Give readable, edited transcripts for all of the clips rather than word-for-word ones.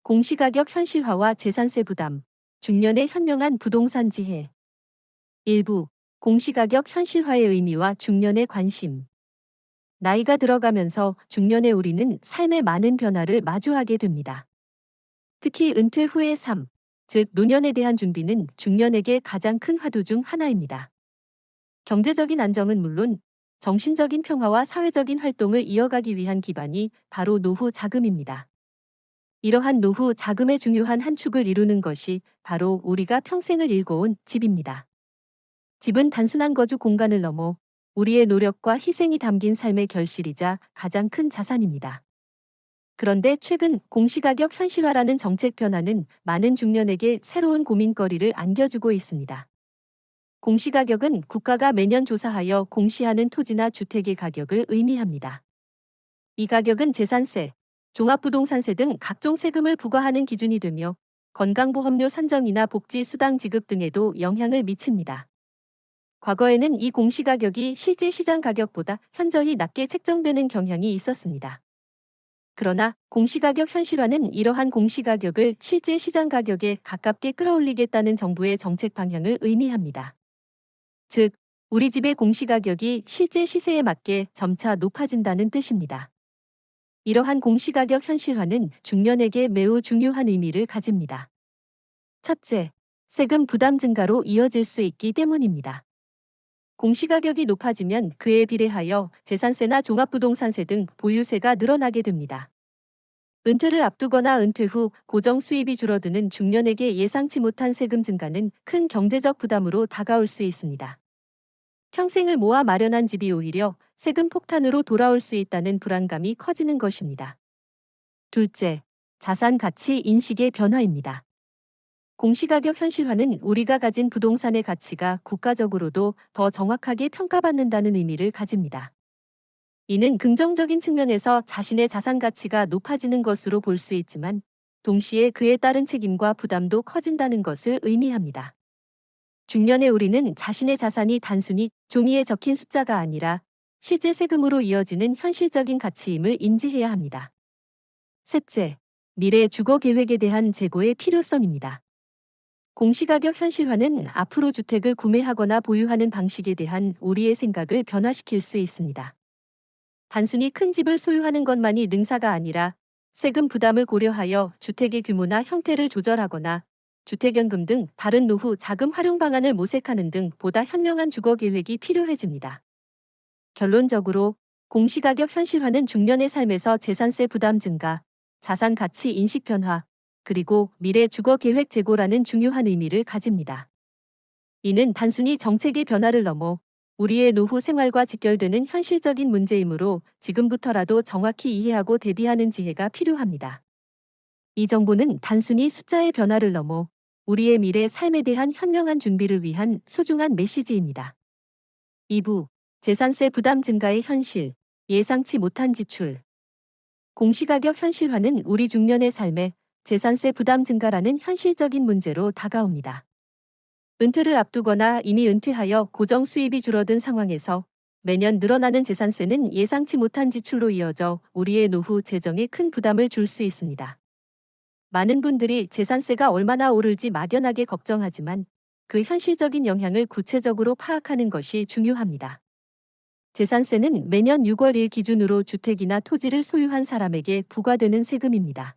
공시가격 현실화와 재산세 부담, 중년의 현명한 부동산 지혜. 일부, 공시가격 현실화의 의미와 중년의 관심. 나이가 들어가면서 중년의 우리는 삶의 많은 변화를 마주하게 됩니다. 특히 은퇴 후의 삶, 즉 노년에 대한 준비는 중년에게 가장 큰 화두 중 하나입니다. 경제적인 안정은 물론 정신적인 평화와 사회적인 활동을 이어가기 위한 기반이 바로 노후 자금입니다. 이러한 노후 자금의 중요한 한 축을 이루는 것이 바로 우리가 평생을 일궈온 집입니다. 집은 단순한 거주 공간을 넘어 우리의 노력과 희생이 담긴 삶의 결실이자 가장 큰 자산입니다. 그런데 최근 공시가격 현실화라는 정책 변화는 많은 중년에게 새로운 고민거리를 안겨주고 있습니다. 공시가격은 국가가 매년 조사하여 공시하는 토지나 주택의 가격을 의미합니다. 이 가격은 재산세, 종합부동산세 등 각종 세금을 부과하는 기준이 되며 건강보험료 산정이나 복지수당 지급 등에도 영향을 미칩니다. 과거에는 이 공시가격이 실제 시장 가격보다 현저히 낮게 책정되는 경향이 있었습니다. 그러나 공시가격 현실화는 이러한 공시가격을 실제 시장 가격에 가깝게 끌어올리겠다는 정부의 정책 방향을 의미합니다. 즉, 우리 집의 공시가격이 실제 시세에 맞게 점차 높아진다는 뜻입니다. 이러한 공시가격 현실화는 중년에게 매우 중요한 의미를 가집니다. 첫째, 세금 부담 증가로 이어질 수 있기 때문입니다. 공시가격이 높아지면 그에 비례하여 재산세나 종합부동산세 등 보유세가 늘어나게 됩니다. 은퇴를 앞두거나 은퇴 후 고정 수입이 줄어드는 중년에게 예상치 못한 세금 증가는 큰 경제적 부담으로 다가올 수 있습니다. 평생을 모아 마련한 집이 오히려 세금 폭탄으로 돌아올 수 있다는 불안감이 커지는 것입니다. 둘째, 자산 가치 인식의 변화입니다. 공시가격 현실화는 우리가 가진 부동산의 가치가 국가적으로도 더 정확하게 평가받는다는 의미를 가집니다. 이는 긍정적인 측면에서 자신의 자산 가치가 높아지는 것으로 볼 수 있지만 동시에 그에 따른 책임과 부담도 커진다는 것을 의미합니다. 중년의 우리는 자신의 자산이 단순히 종이에 적힌 숫자가 아니라 실제 세금으로 이어지는 현실적인 가치임을 인지해야 합니다. 셋째, 미래 주거 계획에 대한 재고의 필요성입니다. 공시가격 현실화는 앞으로 주택을 구매하거나 보유하는 방식에 대한 우리의 생각을 변화시킬 수 있습니다. 단순히 큰 집을 소유하는 것만이 능사가 아니라 세금 부담을 고려하여 주택의 규모나 형태를 조절하거나 주택연금 등 다른 노후 자금 활용 방안을 모색하는 등 보다 현명한 주거 계획이 필요해집니다. 결론적으로 공시가격 현실화는 중년의 삶에서 재산세 부담 증가, 자산 가치 인식 변화, 그리고 미래 주거 계획 재고라는 중요한 의미를 가집니다. 이는 단순히 정책의 변화를 넘어 우리의 노후 생활과 직결되는 현실적인 문제이므로 지금부터라도 정확히 이해하고 대비하는 지혜가 필요합니다. 이 정보는 단순히 숫자의 변화를 넘어 우리의 미래 삶에 대한 현명한 준비를 위한 소중한 메시지입니다. 2부, 재산세 부담 증가의 현실, 예상치 못한 지출. 공시가격 현실화는 우리 중년의 삶에 재산세 부담 증가라는 현실적인 문제로 다가옵니다. 은퇴를 앞두거나 이미 은퇴하여 고정 수입이 줄어든 상황에서 매년 늘어나는 재산세는 예상치 못한 지출로 이어져 우리의 노후 재정에 큰 부담을 줄 수 있습니다. 많은 분들이 재산세가 얼마나 오를지 막연하게 걱정하지만 그 현실적인 영향을 구체적으로 파악하는 것이 중요합니다. 재산세는 매년 6월 1일 기준으로 주택이나 토지를 소유한 사람에게 부과되는 세금입니다.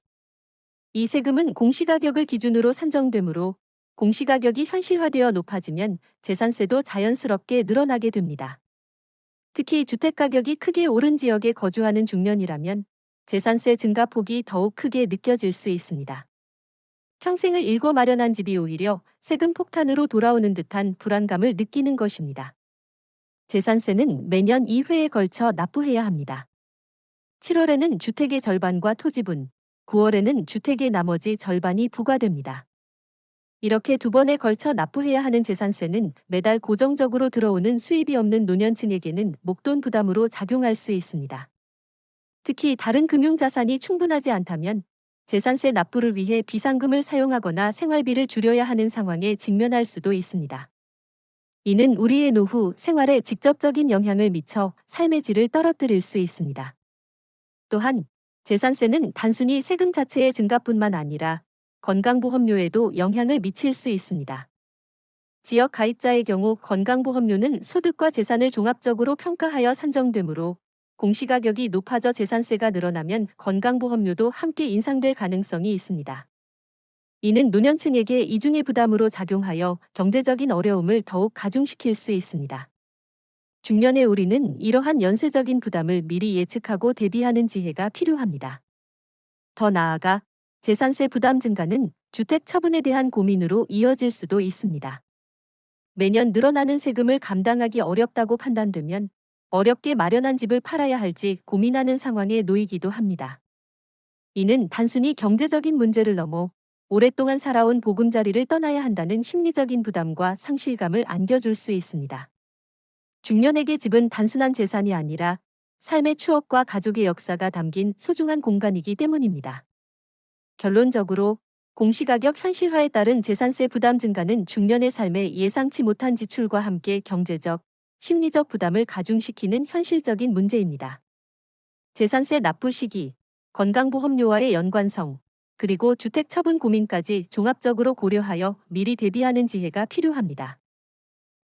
이 세금은 공시가격을 기준으로 산정되므로 공시가격이 현실화되어 높아지면 재산세도 자연스럽게 늘어나게 됩니다. 특히 주택가격이 크게 오른 지역에 거주하는 중년이라면 재산세 증가폭이 더욱 크게 느껴질 수 있습니다. 평생을 일궈 마련한 집이 오히려 세금 폭탄으로 돌아오는 듯한 불안감을 느끼는 것입니다. 재산세는 매년 2회에 걸쳐 납부해야 합니다. 7월에는 주택의 절반과 토지분, 9월에는 주택의 나머지 절반이 부과됩니다. 이렇게 두 번에 걸쳐 납부해야 하는 재산세는 매달 고정적으로 들어오는 수입이 없는 노년층에게는 목돈 부담으로 작용할 수 있습니다. 특히 다른 금융자산이 충분하지 않다면 재산세 납부를 위해 비상금을 사용하거나 생활비를 줄여야 하는 상황에 직면할 수도 있습니다. 이는 우리의 노후 생활에 직접적인 영향을 미쳐 삶의 질을 떨어뜨릴 수 있습니다. 또한 재산세는 단순히 세금 자체의 증가뿐만 아니라 건강보험료에도 영향을 미칠 수 있습니다. 지역 가입자의 경우 건강보험료는 소득과 재산을 종합적으로 평가하여 산정되므로 공시가격이 높아져 재산세가 늘어나면 건강보험료도 함께 인상될 가능성이 있습니다. 이는 노년층에게 이중의 부담으로 작용하여 경제적인 어려움을 더욱 가중시킬 수 있습니다. 중년의 우리는 이러한 연쇄적인 부담을 미리 예측하고 대비하는 지혜가 필요합니다. 더 나아가 재산세 부담 증가는 주택 처분에 대한 고민으로 이어질 수도 있습니다. 매년 늘어나는 세금을 감당하기 어렵다고 판단되면 어렵게 마련한 집을 팔아야 할지 고민하는 상황에 놓이기도 합니다. 이는 단순히 경제적인 문제를 넘어 오랫동안 살아온 보금자리를 떠나야 한다는 심리적인 부담과 상실감을 안겨줄 수 있습니다. 중년에게 집은 단순한 재산이 아니라 삶의 추억과 가족의 역사가 담긴 소중한 공간이기 때문입니다. 결론적으로 공시가격 현실화에 따른 재산세 부담 증가는 중년의 삶에 예상치 못한 지출과 함께 경제적, 심리적 부담을 가중시키는 현실적인 문제입니다. 재산세 납부 시기, 건강보험료와의 연관성, 그리고 주택 처분 고민까지 종합적으로 고려하여 미리 대비하는 지혜가 필요합니다.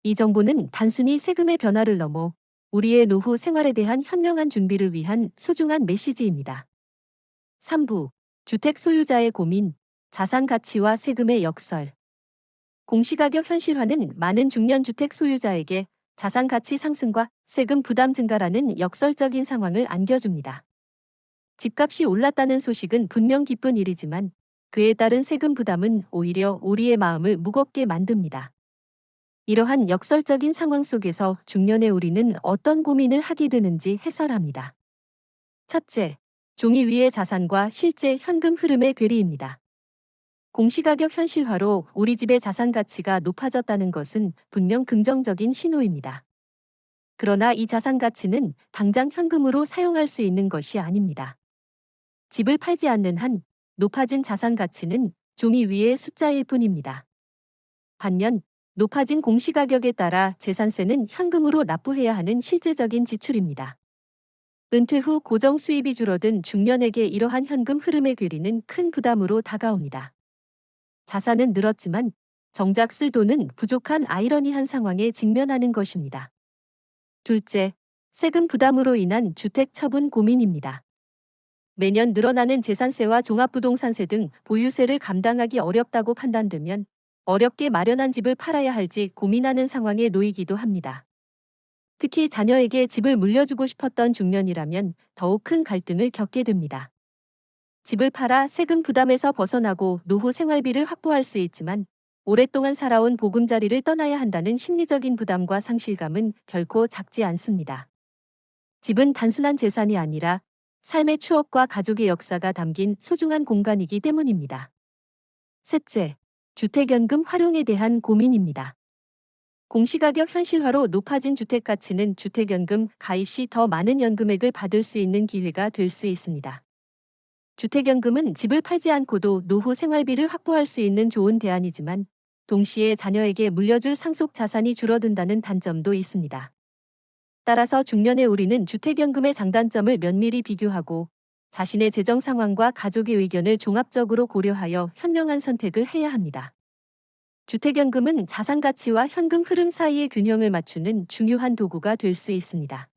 이 정보는 단순히 세금의 변화를 넘어 우리의 노후 생활에 대한 현명한 준비를 위한 소중한 메시지입니다. 3부, 주택 소유자의 고민, 자산 가치와 세금의 역설. 공시가격 현실화는 많은 중년 주택 소유자에게 자산 가치 상승과 세금 부담 증가라는 역설적인 상황을 안겨줍니다. 집값이 올랐다는 소식은 분명 기쁜 일이지만 그에 따른 세금 부담은 오히려 우리의 마음을 무겁게 만듭니다. 이러한 역설적인 상황 속에서 중년의 우리는 어떤 고민을 하게 되는지 해설합니다. 첫째, 종이 위의 자산과 실제 현금 흐름의 괴리입니다. 공시가격 현실화로 우리 집의 자산 가치가 높아졌다는 것은 분명 긍정적인 신호입니다. 그러나 이 자산 가치는 당장 현금으로 사용할 수 있는 것이 아닙니다. 집을 팔지 않는 한 높아진 자산 가치는 종이 위의 숫자일 뿐입니다. 반면 높아진 공시가격에 따라 재산세는 현금으로 납부해야 하는 실제적인 지출입니다. 은퇴 후 고정 수입이 줄어든 중년에게 이러한 현금 흐름의 괴리는 큰 부담으로 다가옵니다. 자산은 늘었지만 정작 쓸 돈은 부족한 아이러니한 상황에 직면하는 것입니다. 둘째, 세금 부담으로 인한 주택 처분 고민입니다. 매년 늘어나는 재산세와 종합부동산세 등 보유세를 감당하기 어렵다고 판단되면 어렵게 마련한 집을 팔아야 할지 고민하는 상황에 놓이기도 합니다. 특히 자녀에게 집을 물려주고 싶었던 중년이라면 더욱 큰 갈등을 겪게 됩니다. 집을 팔아 세금 부담에서 벗어나고 노후 생활비를 확보할 수 있지만 오랫동안 살아온 보금자리를 떠나야 한다는 심리적인 부담과 상실감은 결코 작지 않습니다. 집은 단순한 재산이 아니라 삶의 추억과 가족의 역사가 담긴 소중한 공간이기 때문입니다. 셋째, 주택연금 활용에 대한 고민입니다. 공시가격 현실화로 높아진 주택 가치는 주택연금 가입 시 더 많은 연금액을 받을 수 있는 기회가 될 수 있습니다. 주택연금은 집을 팔지 않고도 노후 생활비를 확보할 수 있는 좋은 대안이지만 동시에 자녀에게 물려줄 상속 자산이 줄어든다는 단점도 있습니다. 따라서 중년의 우리는 주택연금의 장단점을 면밀히 비교하고 자신의 재정 상황과 가족의 의견을 종합적으로 고려하여 현명한 선택을 해야 합니다. 주택연금은 자산 가치와 현금 흐름 사이의 균형을 맞추는 중요한 도구가 될 수 있습니다.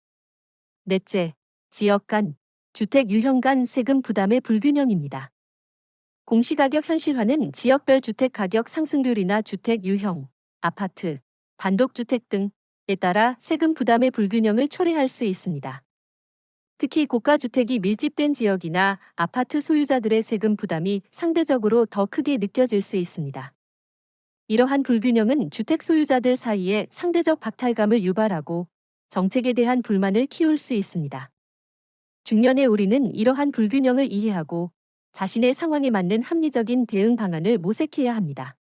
넷째, 지역 간, 주택 유형 간 세금 부담의 불균형입니다. 공시가격 현실화는 지역별 주택 가격 상승률이나 주택 유형, 아파트, 단독주택 등에 따라 세금 부담의 불균형을 초래할 수 있습니다. 특히 고가주택이 밀집된 지역이나 아파트 소유자들의 세금 부담이 상대적으로 더 크게 느껴질 수 있습니다. 이러한 불균형은 주택 소유자들 사이에 상대적 박탈감을 유발하고 정책에 대한 불만을 키울 수 있습니다. 중년의 우리는 이러한 불균형을 이해하고 자신의 상황에 맞는 합리적인 대응 방안을 모색해야 합니다.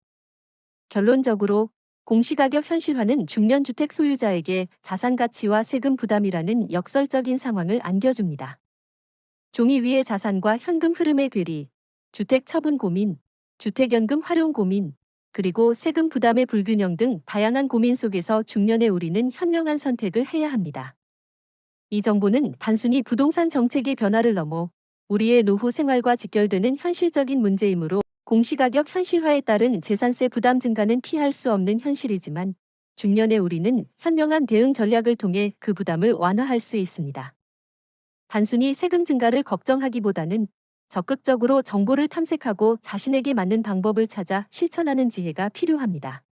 결론적으로 공시가격 현실화는 중년 주택 소유자에게 자산 가치와 세금 부담이라는 역설적인 상황을 안겨줍니다. 종이 위의 자산과 현금 흐름의 괴리, 주택 처분 고민, 주택연금 활용 고민, 그리고 세금 부담의 불균형 등 다양한 고민 속에서 중년의 우리는 현명한 선택을 해야 합니다. 이 정보는 단순히 부동산 정책의 변화를 넘어 우리의 노후 생활과 직결되는 현실적인 문제이므로 공시가격 현실화에 따른 재산세 부담 증가는 피할 수 없는 현실이지만 중년의 우리는 현명한 대응 전략을 통해 그 부담을 완화할 수 있습니다. 단순히 세금 증가를 걱정하기보다는 적극적으로 정보를 탐색하고 자신에게 맞는 방법을 찾아 실천하는 지혜가 필요합니다.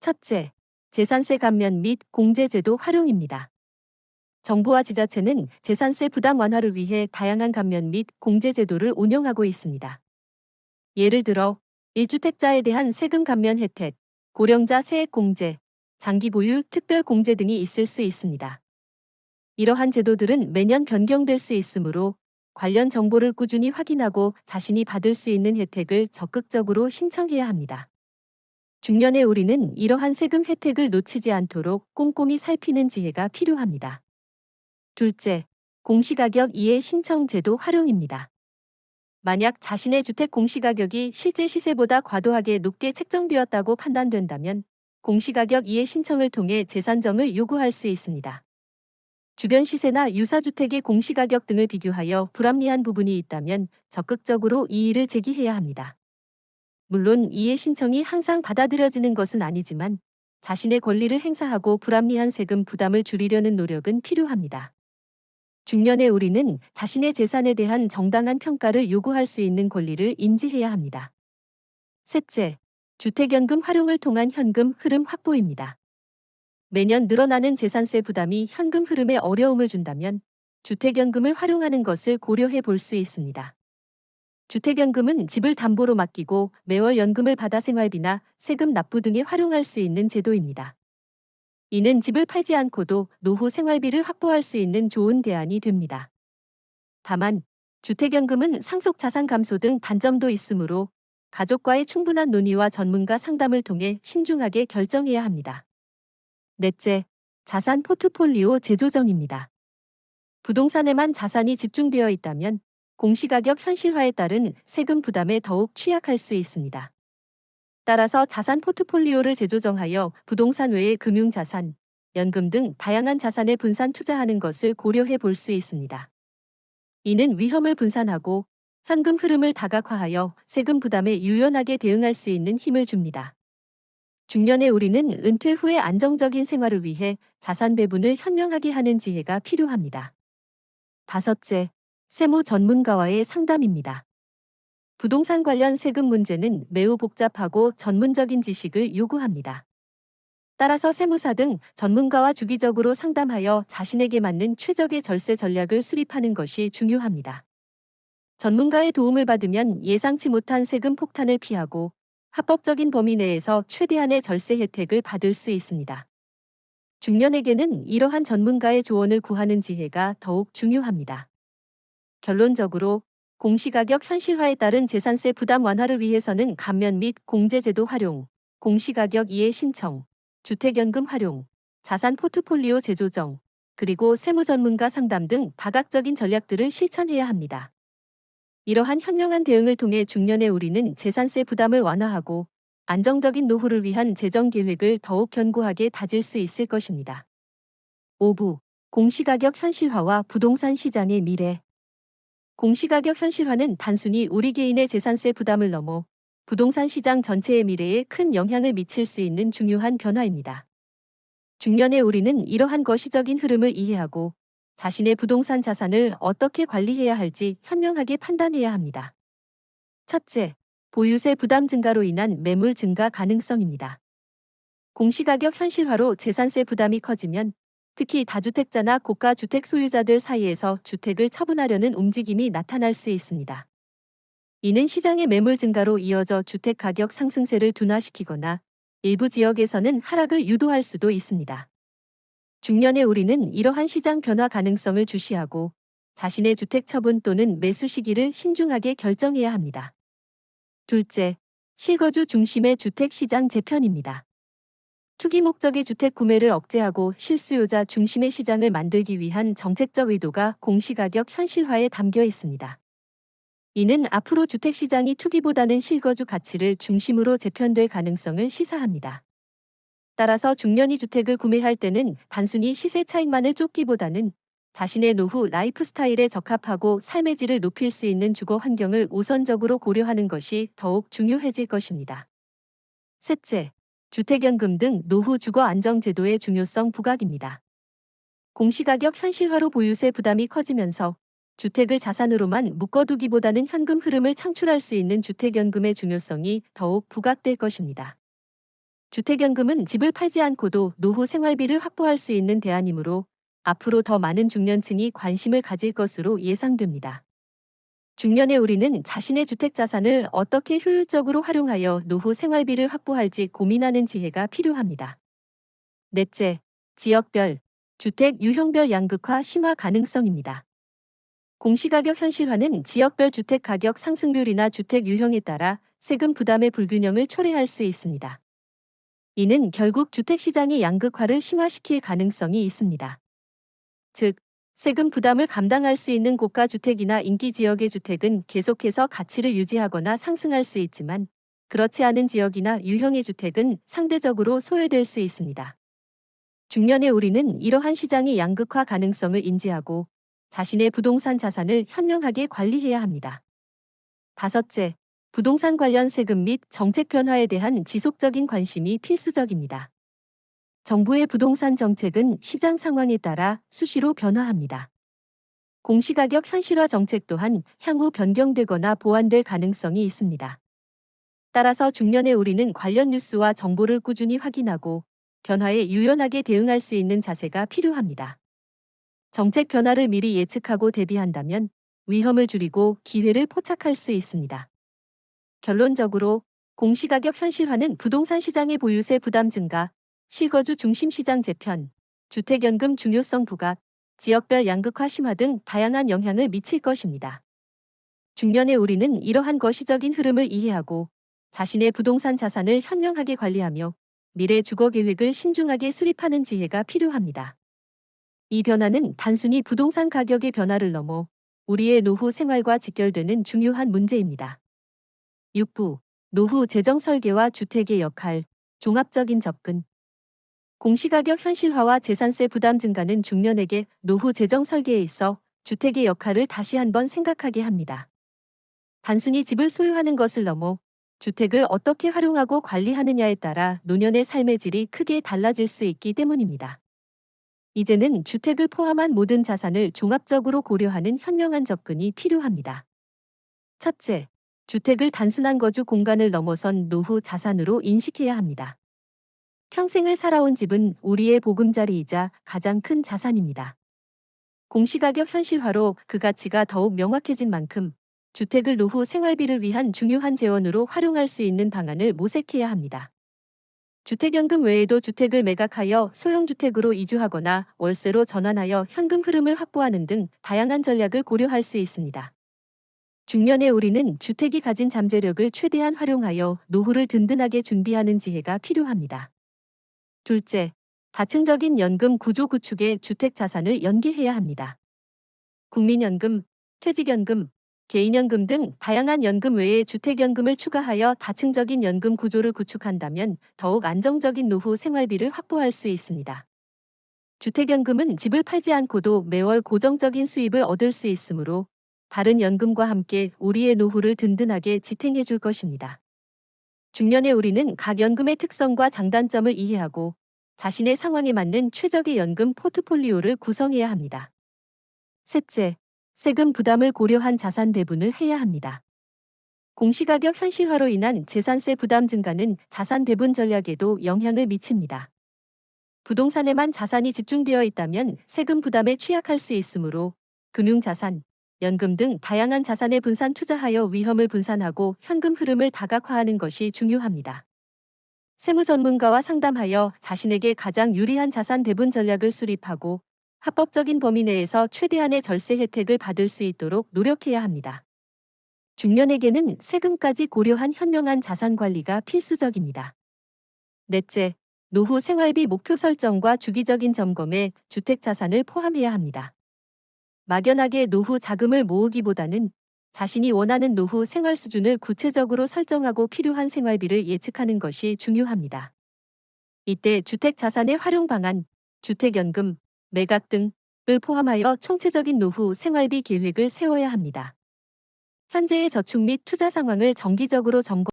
첫째, 재산세 감면 및 공제제도 활용입니다. 정부와 지자체는 재산세 부담 완화를 위해 다양한 감면 및 공제 제도를 운영하고 있습니다. 예를 들어 1주택자에 대한 세금 감면 혜택, 고령자 세액 공제, 장기 보유 특별 공제 등이 있을 수 있습니다. 이러한 제도들은 매년 변경될 수 있으므로 관련 정보를 꾸준히 확인하고 자신이 받을 수 있는 혜택을 적극적으로 신청해야 합니다. 중년의 우리는 이러한 세금 혜택을 놓치지 않도록 꼼꼼히 살피는 지혜가 필요합니다. 둘째, 공시가격 이해 신청 제도 활용입니다. 만약 자신의 주택 공시가격이 실제 시세보다 과도하게 높게 책정되었다고 판단된다면 공시가격 이해 신청을 통해 재산정을 요구할 수 있습니다. 주변 시세나 유사주택의 공시가격 등을 비교하여 불합리한 부분이 있다면 적극적으로 이의를 제기해야 합니다. 물론 이해 신청이 항상 받아들여지는 것은 아니지만 자신의 권리를 행사하고 불합리한 세금 부담을 줄이려는 노력은 필요합니다. 중년의 우리는 자신의 재산에 대한 정당한 평가를 요구할 수 있는 권리를 인지해야 합니다. 셋째, 주택연금 활용을 통한 현금 흐름 확보입니다. 매년 늘어나는 재산세 부담이 현금 흐름에 어려움을 준다면 주택연금을 활용하는 것을 고려해 볼 수 있습니다. 주택연금은 집을 담보로 맡기고 매월 연금을 받아 생활비나 세금 납부 등에 활용할 수 있는 제도입니다. 이는 집을 팔지 않고도 노후 생활비를 확보할 수 있는 좋은 대안이 됩니다. 다만 주택연금은 상속자산 감소 등 단점도 있으므로 가족과의 충분한 논의와 전문가 상담을 통해 신중하게 결정해야 합니다. 넷째, 자산 포트폴리오 재조정입니다. 부동산에만 자산이 집중되어 있다면 공시가격 현실화에 따른 세금 부담에 더욱 취약할 수 있습니다. 따라서 자산 포트폴리오를 재조정하여 부동산 외의 금융자산, 연금 등 다양한 자산에 분산 투자하는 것을 고려해 볼 수 있습니다. 이는 위험을 분산하고 현금 흐름을 다각화하여 세금 부담에 유연하게 대응할 수 있는 힘을 줍니다. 중년의 우리는 은퇴 후의 안정적인 생활을 위해 자산 배분을 현명하게 하는 지혜가 필요합니다. 다섯째, 세무 전문가와의 상담입니다. 부동산 관련 세금 문제는 매우 복잡하고 전문적인 지식을 요구합니다. 따라서 세무사 등 전문가와 주기적으로 상담하여 자신에게 맞는 최적의 절세 전략을 수립하는 것이 중요합니다. 전문가의 도움을 받으면 예상치 못한 세금 폭탄을 피하고 합법적인 범위 내에서 최대한의 절세 혜택을 받을 수 있습니다. 중년에게는 이러한 전문가의 조언을 구하는 지혜가 더욱 중요합니다. 결론적으로 공시가격 현실화에 따른 재산세 부담 완화를 위해서는 감면 및 공제제도 활용, 공시가격 이해 신청, 주택연금 활용, 자산 포트폴리오 재조정, 그리고 세무 전문가 상담 등 다각적인 전략들을 실천해야 합니다. 이러한 현명한 대응을 통해 중년의 우리는 재산세 부담을 완화하고 안정적인 노후를 위한 재정 계획을 더욱 견고하게 다질 수 있을 것입니다. 5부 공시가격 현실화와 부동산 시장의 미래. 공시가격 현실화는 단순히 우리 개인의 재산세 부담을 넘어 부동산 시장 전체의 미래에 큰 영향을 미칠 수 있는 중요한 변화입니다. 중년의 우리는 이러한 거시적인 흐름을 이해하고 자신의 부동산 자산을 어떻게 관리해야 할지 현명하게 판단해야 합니다. 첫째, 보유세 부담 증가로 인한 매물 증가 가능성입니다. 공시가격 현실화로 재산세 부담이 커지면 특히 다주택자나 고가 주택 소유자들 사이에서 주택을 처분하려는 움직임이 나타날 수 있습니다. 이는 시장의 매물 증가로 이어져 주택 가격 상승세를 둔화시키거나 일부 지역에서는 하락을 유도할 수도 있습니다. 중년의 우리는 이러한 시장 변화 가능성을 주시하고 자신의 주택 처분 또는 매수 시기를 신중하게 결정해야 합니다. 둘째, 실거주 중심의 주택 시장 재편입니다. 투기 목적의 주택 구매를 억제하고 실수요자 중심의 시장을 만들기 위한 정책적 의도가 공시가격 현실화에 담겨 있습니다. 이는 앞으로 주택시장이 투기보다는 실거주 가치를 중심으로 재편될 가능성을 시사합니다. 따라서 중년이 주택을 구매할 때는 단순히 시세 차익만을 쫓기보다는 자신의 노후 라이프 스타일에 적합하고 삶의 질을 높일 수 있는 주거 환경을 우선적으로 고려하는 것이 더욱 중요해질 것입니다. 셋째, 주택연금 등 노후 주거 안정 제도의 중요성 부각입니다. 공시가격 현실화로 보유세 부담이 커지면서 주택을 자산으로만 묶어두기보다는 현금 흐름을 창출할 수 있는 주택연금의 중요성이 더욱 부각될 것입니다. 주택연금은 집을 팔지 않고도 노후 생활비를 확보할 수 있는 대안이므로 앞으로 더 많은 중년층이 관심을 가질 것으로 예상됩니다. 중년의 우리는 자신의 주택 자산을 어떻게 효율적으로 활용하여 노후 생활비를 확보할지 고민하는 지혜가 필요합니다. 넷째, 지역별, 주택 유형별 양극화 심화 가능성입니다. 공시가격 현실화는 지역별 주택 가격 상승률이나 주택 유형에 따라 세금 부담의 불균형을 초래할 수 있습니다. 이는 결국 주택시장의 양극화를 심화시킬 가능성이 있습니다. 즉, 세금 부담을 감당할 수 있는 고가 주택이나 인기 지역의 주택은 계속해서 가치를 유지하거나 상승할 수 있지만, 그렇지 않은 지역이나 유형의 주택은 상대적으로 소외될 수 있습니다. 중년의 우리는 이러한 시장의 양극화 가능성을 인지하고 자신의 부동산 자산을 현명하게 관리해야 합니다. 다섯째, 부동산 관련 세금 및 정책 변화에 대한 지속적인 관심이 필수적입니다. 정부의 부동산 정책은 시장 상황에 따라 수시로 변화합니다. 공시가격 현실화 정책 또한 향후 변경되거나 보완될 가능성이 있습니다. 따라서 중년의 우리는 관련 뉴스와 정보를 꾸준히 확인하고 변화에 유연하게 대응할 수 있는 자세가 필요합니다. 정책 변화를 미리 예측하고 대비한다면 위험을 줄이고 기회를 포착할 수 있습니다. 결론적으로 공시가격 현실화는 부동산 시장의 보유세 부담 증가, 실거주 중심 시장 재편, 주택연금 중요성 부각, 지역별 양극화 심화 등 다양한 영향을 미칠 것입니다. 중년의 우리는 이러한 거시적인 흐름을 이해하고 자신의 부동산 자산을 현명하게 관리하며 미래 주거 계획을 신중하게 수립하는 지혜가 필요합니다. 이 변화는 단순히 부동산 가격의 변화를 넘어 우리의 노후 생활과 직결되는 중요한 문제입니다. 6부, 노후 재정 설계와 주택의 역할, 종합적인 접근. 공시가격 현실화와 재산세 부담 증가는 중년에게 노후 재정 설계에 있어 주택의 역할을 다시 한번 생각하게 합니다. 단순히 집을 소유하는 것을 넘어 주택을 어떻게 활용하고 관리하느냐에 따라 노년의 삶의 질이 크게 달라질 수 있기 때문입니다. 이제는 주택을 포함한 모든 자산을 종합적으로 고려하는 현명한 접근이 필요합니다. 첫째, 주택을 단순한 거주 공간을 넘어선 노후 자산으로 인식해야 합니다. 평생을 살아온 집은 우리의 보금자리이자 가장 큰 자산입니다. 공시가격 현실화로 그 가치가 더욱 명확해진 만큼 주택을 노후 생활비를 위한 중요한 재원으로 활용할 수 있는 방안을 모색해야 합니다. 주택연금 외에도 주택을 매각하여 소형주택으로 이주하거나 월세로 전환하여 현금 흐름을 확보하는 등 다양한 전략을 고려할 수 있습니다. 중년의 우리는 주택이 가진 잠재력을 최대한 활용하여 노후를 든든하게 준비하는 지혜가 필요합니다. 둘째, 다층적인 연금 구조 구축에 주택 자산을 연계해야 합니다. 국민연금, 퇴직연금, 개인연금 등 다양한 연금 외에 주택연금을 추가하여 다층적인 연금 구조를 구축한다면 더욱 안정적인 노후 생활비를 확보할 수 있습니다. 주택연금은 집을 팔지 않고도 매월 고정적인 수입을 얻을 수 있으므로 다른 연금과 함께 우리의 노후를 든든하게 지탱해 줄 것입니다. 중년의 우리는 각 연금의 특성과 장단점을 이해하고 자신의 상황에 맞는 최적의 연금 포트폴리오를 구성해야 합니다. 셋째, 세금 부담을 고려한 자산 배분을 해야 합니다. 공시가격 현실화로 인한 재산세 부담 증가는 자산 배분 전략에도 영향을 미칩니다. 부동산에만 자산이 집중되어 있다면 세금 부담에 취약할 수 있으므로 금융자산, 연금 등 다양한 자산에 분산 투자하여 위험을 분산하고 현금 흐름을 다각화하는 것이 중요합니다. 세무 전문가와 상담하여 자신에게 가장 유리한 자산 배분 전략을 수립하고 합법적인 범위 내에서 최대한의 절세 혜택을 받을 수 있도록 노력해야 합니다. 중년에게는 세금까지 고려한 현명한 자산 관리가 필수적입니다. 넷째, 노후 생활비 목표 설정과 주기적인 점검에 주택 자산을 포함해야 합니다. 막연하게 노후 자금을 모으기보다는 자신이 원하는 노후 생활 수준을 구체적으로 설정하고 필요한 생활비를 예측하는 것이 중요합니다. 이때 주택 자산의 활용 방안, 주택연금, 매각 등 포함하여 총체적인 노후 생활비 계획을 세워야 합니다. 현재의 저축 및 투자 상황을 정기적으로 점검